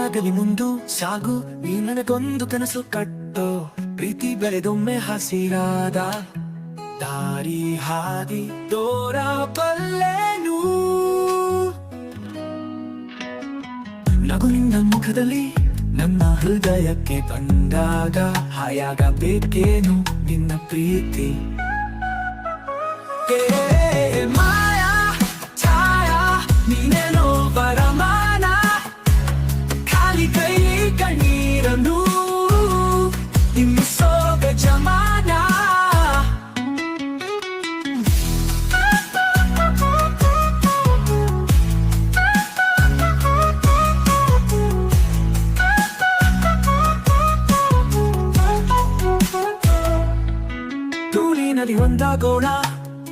ಏನಾಗಲಿ ಮುಂದು ಸಾಗು, ನೀ ನನಗೊಂದು ಕನಸು ಕಟ್ಟೋ. ಪ್ರೀತಿ ಬೆಳೆದೊಮ್ಮೆ ಹಸಿರಾದ ದಾರಿ ಹಾದಿ ತೋರಬಲ್ಲೆನು. ನಗು ನಿನ್ನ ಮುಖದಲ್ಲಿ ನನ್ನ ಹೃದಯಕ್ಕೆ ಬಂದಾಗ ಹಾಯಾಗಬೇಕೇನು ನಿನ್ನ ಪ್ರೀತಿ.